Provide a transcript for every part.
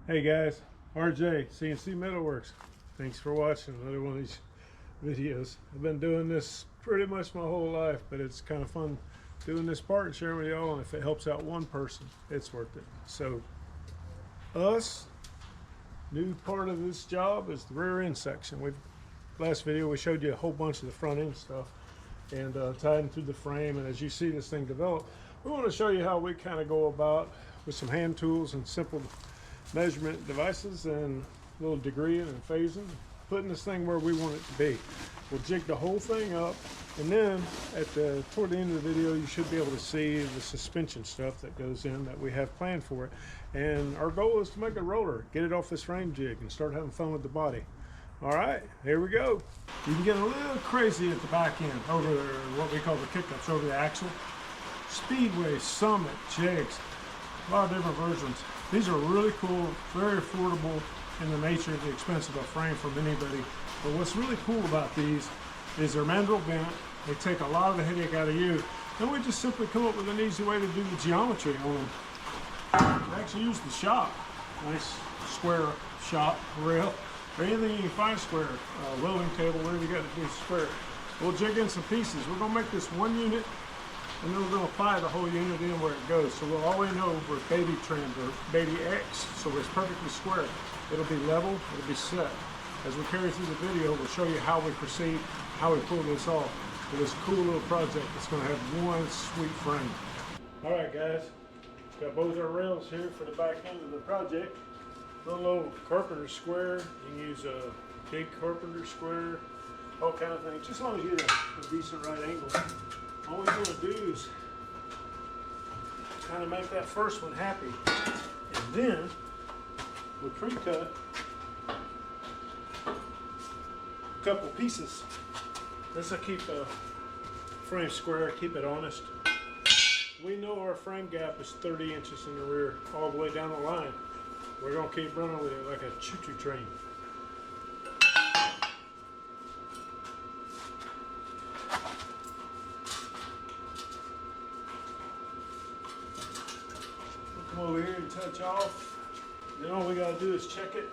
Hey guys, RJ, CNC Metalworks. Thanks for watching another one of these videos. I've been doing this pretty much my whole life, but it's kind of fun doing this part and sharing with y'all, and if it helps out one person, it's worth it. So, new part of this job is the rear end section. Last video we showed you a whole bunch of the front end stuff and tied them through the frame, and as you see this thing develop, we want to show you how we kind of go about with some hand tools and simple measurement devices and a little degreeing and phasing, putting this thing where we want it to be. We'll jig the whole thing up, and then toward the end of the video you should be able to see the suspension stuff that goes in that we have planned for it. And our goal is to make a roller, get it off this frame jig and start having fun with the body. All right, here we go. You can get a little crazy at the back end over what we call the kickups over the axle. Speedway, Summit, jigs, a lot of different versions. These are really cool, very affordable in the nature of the expense of a frame from anybody. But what's really cool about these is they're mandrel bent. They take a lot of the headache out of you. And we just simply come up with an easy way to do the geometry on them. I actually use the shop, nice square shop rail, or anything you can find square, welding table, whatever you got to do square. We'll jig in some pieces. We're gonna make this one unit, and then we're going to apply the whole unit in where it goes. So we'll always know where baby trimmed or baby X, so it's perfectly square. It'll be level, it'll be set. As we carry through the video, we'll show you how we proceed, how we pull this off for this cool little project that's going to have one sweet frame. All right, guys, got both our rails here for the back end of the project. Little old carpenter square. You can use a big carpenter square, all kind of things, just as long as you get a decent right angle. All we're going to do is kind of make that first one happy, and then we'll pre-cut a couple pieces. This will keep the frame square, keep it honest. We know our frame gap is 30 inches in the rear, all the way down the line. We're going to keep running with it like a choo-choo train. Come over here and touch off. Then all we got to do is check it.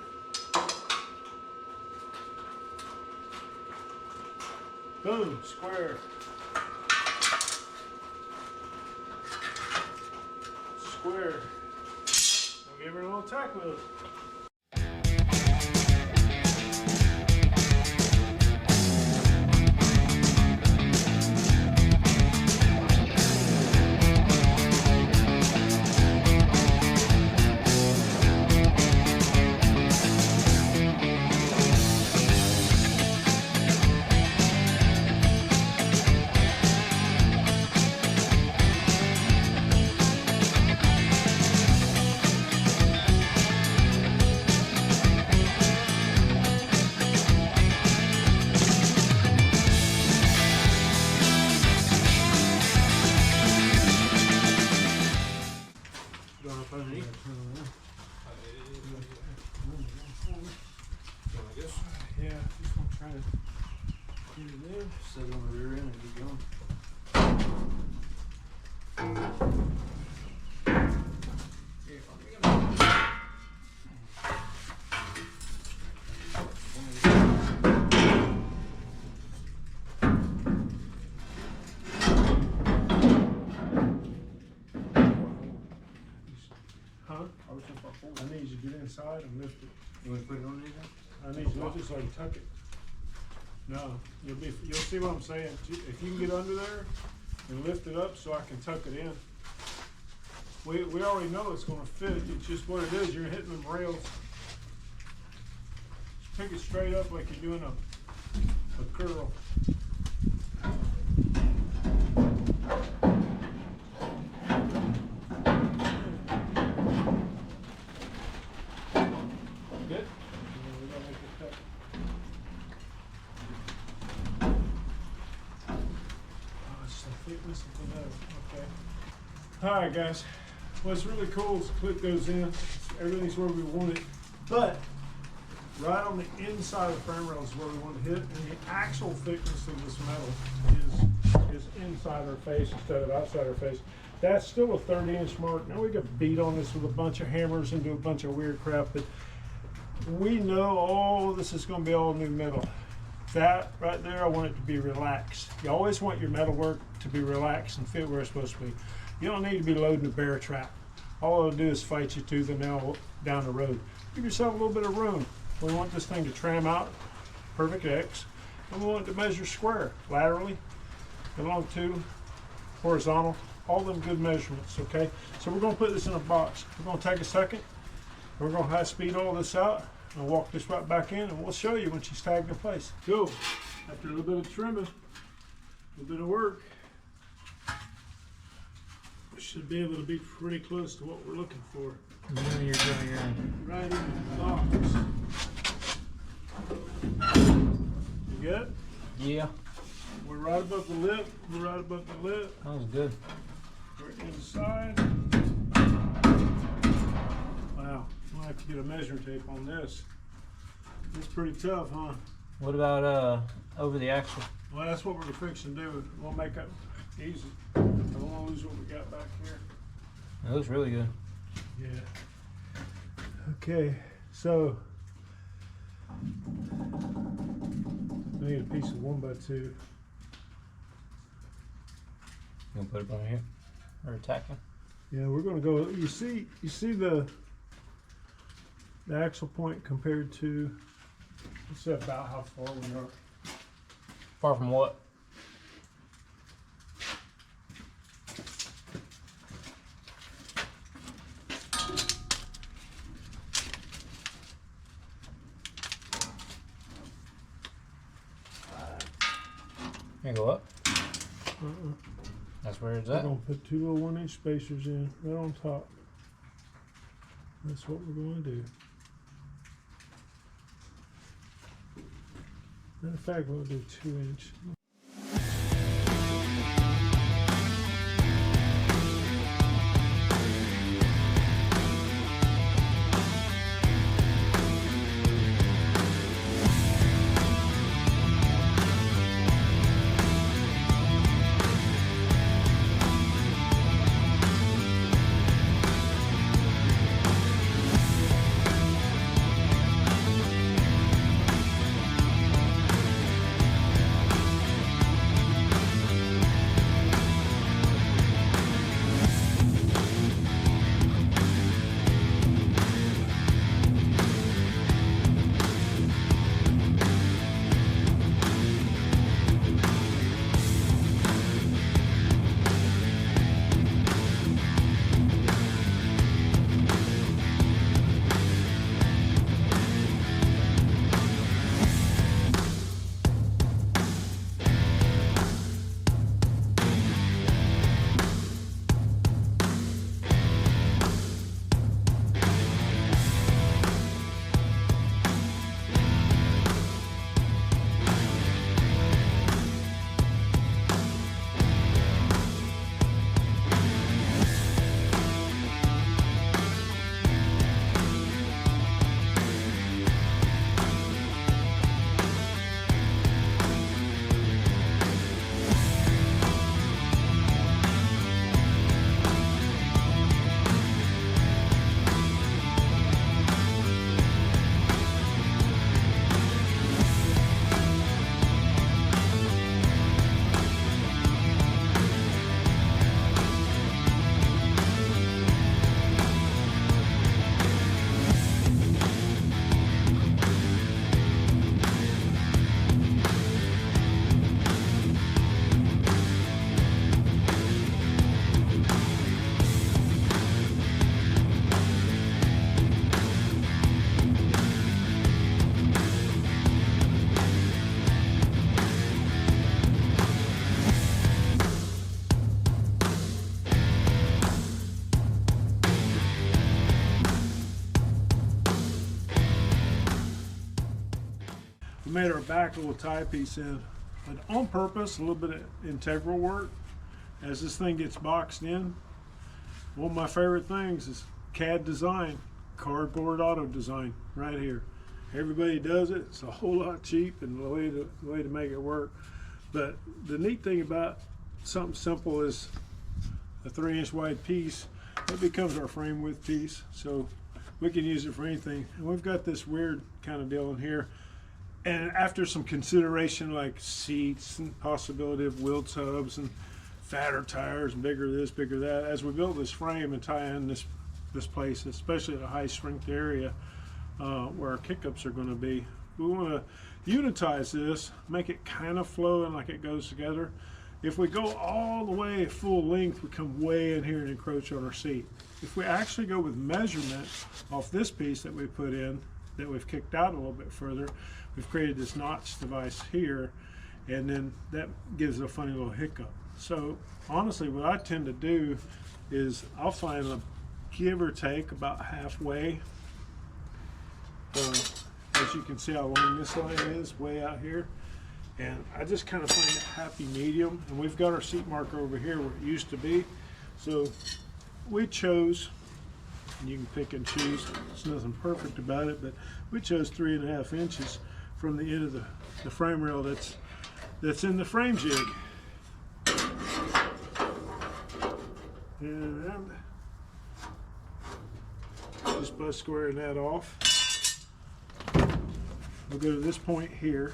Boom, square. Square. We'll give her a little tack wheel. Yeah, just gonna try to get it in. Set it on the rear end and keep going. Huh? I need you to get inside and lift it. You want to put it on anything? I need you to lift it so I can tuck it. No, you'll see what I'm saying. If you can get under there and lift it up so I can tuck it in. We already know it's going to fit. It's just what it is. You're hitting them rails. Just pick it straight up like you're doing a curl. Good? We gotta make it cut. Oh, it's the thickness of the nose. Okay. All right, guys. What's really cool is the clip goes in. Everything's where we want it, but right on the inside of the frame rail is where we want to hit, and the actual thickness of this metal is inside our face instead of outside our face. That's still a 30-inch mark. Now we could beat on this with a bunch of hammers and do a bunch of weird crap, but we know all this is going to be all new metal. That right there, I want it to be relaxed. You always want your metal work to be relaxed and fit where it's supposed to be. You don't need to be loading a bear trap. All it'll do is fight you tooth and nail down the road. Give yourself a little bit of room. We want this thing to tram out, perfect X, and we want it to measure square, laterally, and longitudinal, horizontal, all them good measurements, okay? So we're gonna put this in a box. We're gonna take a second, we're gonna high speed all this out, and walk this right back in, and we'll show you when she's tagged in place. Go. After a little bit of trimming, a little bit of work, we should be able to be pretty close to what we're looking for. Now you're going Right in the box. You good? Yeah, We're right above the lip. We're right above the lip. that was good. We're inside. Wow. We'll have to get a measuring tape on this. It's pretty tough, huh? What about over the axle? Well, that's what we're fixing to do. We'll make it easy. I don't want to lose what we got back here. That looks really good. Yeah. Okay, so I need a piece of 1x2. You gonna put it on here or attacking? Yeah, we're gonna go. You see the axle point compared to. Let's see about how far we are. Far from what? You go up. That's where it's We're at. gonna put two little 1-inch spacers in right on top. That's what we're gonna do. Matter of fact, we'll do 2-inch. We made our back a little tie piece in, but on purpose, a little bit of integral work. As this thing gets boxed in, one of my favorite things is CAD design, cardboard auto design, right here. Everybody does it. It's a whole lot cheap and the way to make it work. But the neat thing about something simple is a 3-inch wide piece. That becomes our frame width piece, so we can use it for anything. And we've got this weird kind of deal in here. And after some consideration like seats and possibility of wheel tubs and fatter tires and bigger this, bigger that, as we build this frame and tie in this place, especially at a high strength area where our kickups are going to be, we want to unitize this, make it kind of flow and like it goes together. If we go all the way full length, we come way in here and encroach on our seat. If we actually go with measurement off this piece that we put in, that we've kicked out a little bit further, we've created this notch device here, and then that gives it a funny little hiccup. So honestly, what I tend to do is I'll find a give or take about halfway. As you can see how long this line is, way out here. And I just kind of find a happy medium. And we've got our seat marker over here where it used to be. So we chose, and you can pick and choose, there's nothing perfect about it, but we chose 3.5 inches from the end of the frame rail that's in the frame jig. And just by squaring that off, we'll go to this point here,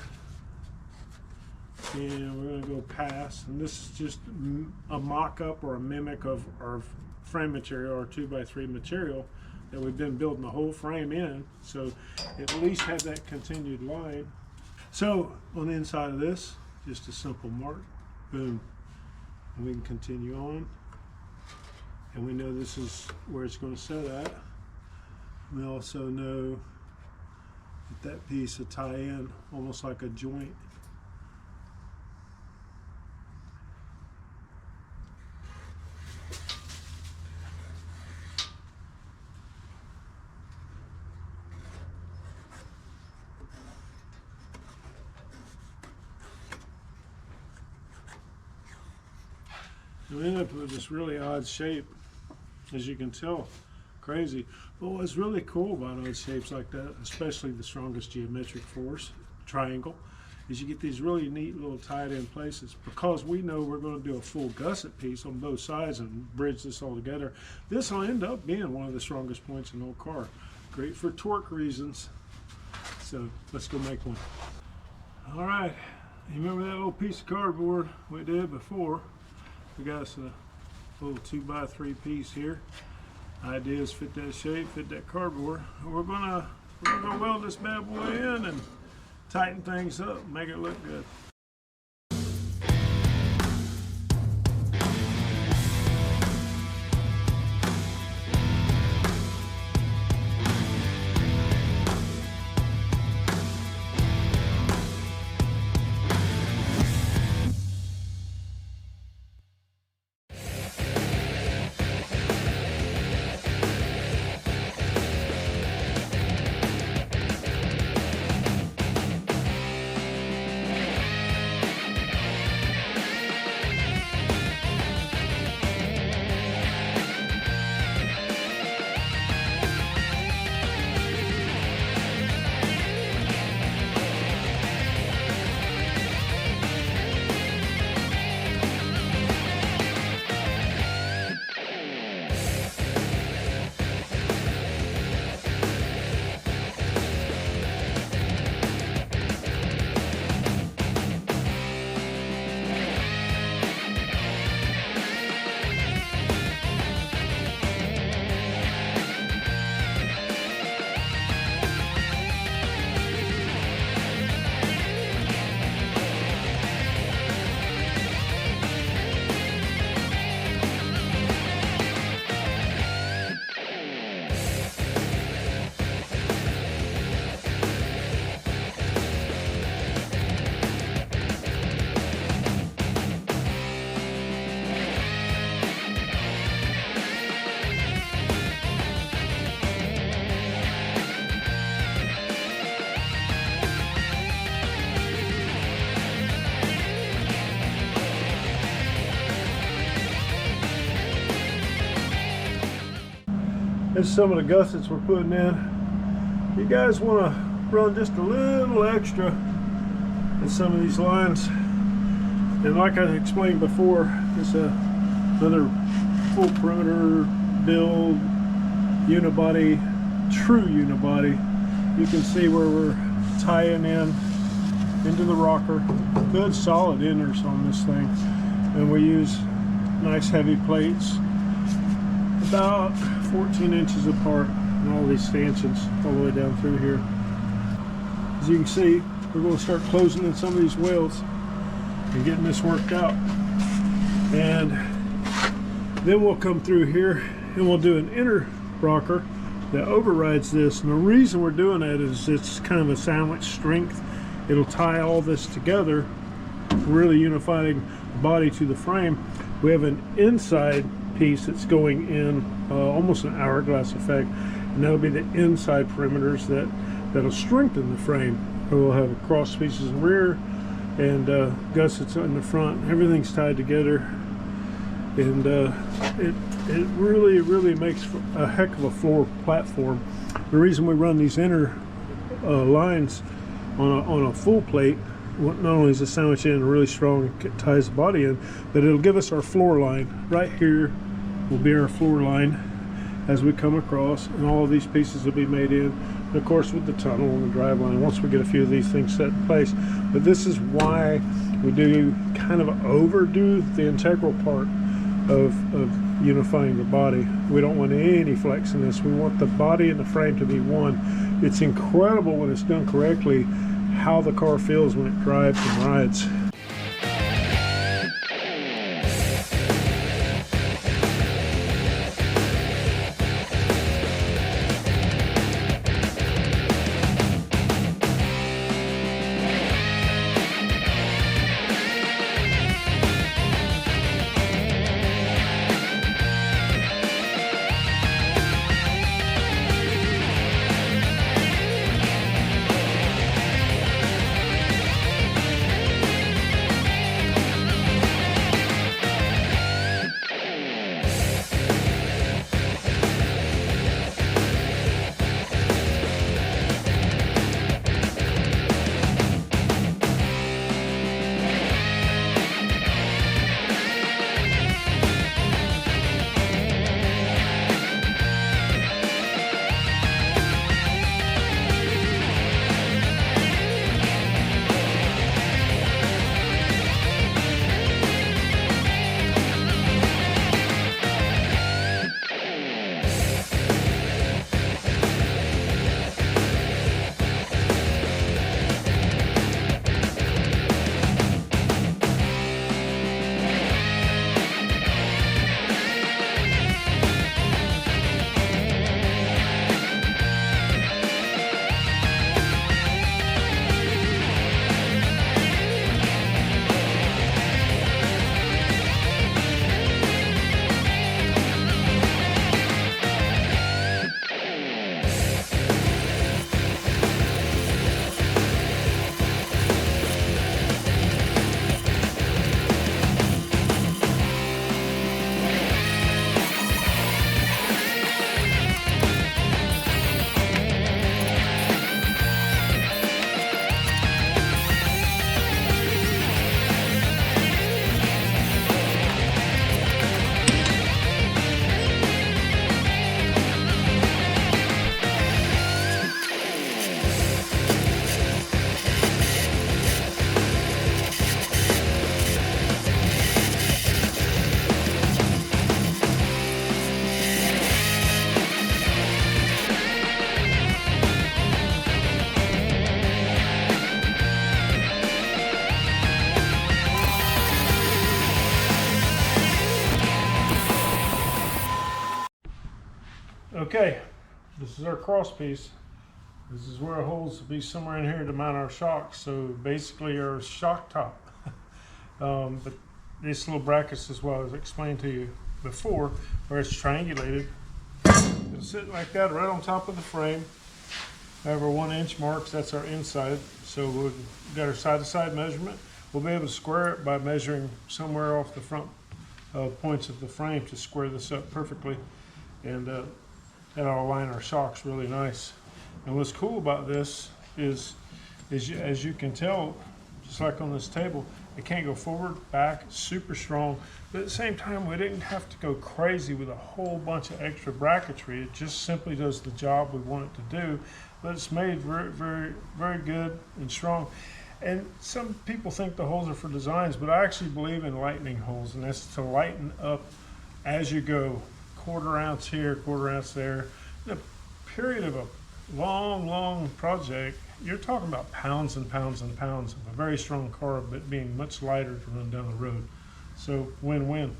and we're going to go past, and this is just a mock-up or a mimic of our frame material, our 2x3 material that we've been building the whole frame in, so at least have that continued line. So on the inside of this, just a simple mark, boom, and we can continue on, and we know this is where it's going to set at. We also know that piece will tie in almost like a joint. And we end up with this really odd shape, as you can tell. Crazy. But what's really cool about odd shapes like that, especially the strongest geometric force, triangle, is you get these really neat little tied in places. Because we know we're going to do a full gusset piece on both sides and bridge this all together, this will end up being one of the strongest points in the whole car. Great for torque reasons. So let's go make one. All right, you remember that little piece of cardboard we did before? We got us a little 2x3 piece here. Idea is fit that shape, fit that cardboard. We're gonna weld this bad boy in and tighten things up, make it look good. This is some of the gussets we're putting in. You guys want to run just a little extra in some of these lines. And like I explained before, it's another full perimeter build, unibody, true unibody. You can see where we're tying in into the rocker. Good solid inners on this thing, and we use nice heavy plates, about 14 inches apart, and all these stanchions all the way down through here. As you can see, we're going to start closing in some of these welds and getting this worked out, and then we'll come through here and we'll do an inner rocker that overrides this. And the reason we're doing that is it's kind of a sandwich strength. It'll tie all this together, really unifying the body to the frame. We have an inside piece that's going in, almost an hourglass effect, and that'll be the inside perimeters that'll strengthen the frame. We'll have cross pieces in the rear and gussets in the front. Everything's tied together, and it really makes a heck of a floor platform. The reason we run these inner lines on a full plate, not only is the sandwich in really strong, it ties the body in, but it'll give us our floor line. Right here will be our floor line as we come across, and all of these pieces will be made in, and of course with the tunnel and the drive line once we get a few of these things set in place. But this is why we do kind of overdo the integral part of unifying the body. We don't want any flex in this. We want the body and the frame to be one. It's incredible when it's done correctly how the car feels when it drives and rides. Okay, this is our cross piece. This is where it holds to be somewhere in here to mount our shocks. So basically our shock top. But these little brackets, as well as I explained to you before, where it's triangulated, it'll sit like that right on top of the frame. However, 1 inch marks, that's our inside. So we've got our side-to-side measurement. We'll be able to square it by measuring somewhere off the front points of the frame to square this up perfectly. And that'll align our shocks really nice. And what's cool about this is as you can tell, just like on this table, It can't go forward, back, super strong. But at the same time, we didn't have to go crazy with a whole bunch of extra bracketry. It just simply does the job we want it to do. But it's made very, very, very good and strong. And some people think the holes are for designs, but I actually believe in lightening holes, and that's to lighten up as you go. Quarter ounce here, quarter ounce there. In a period of a long, long project, you're talking about pounds and pounds and pounds of a very strong carb, but being much lighter to run down the road. So win-win.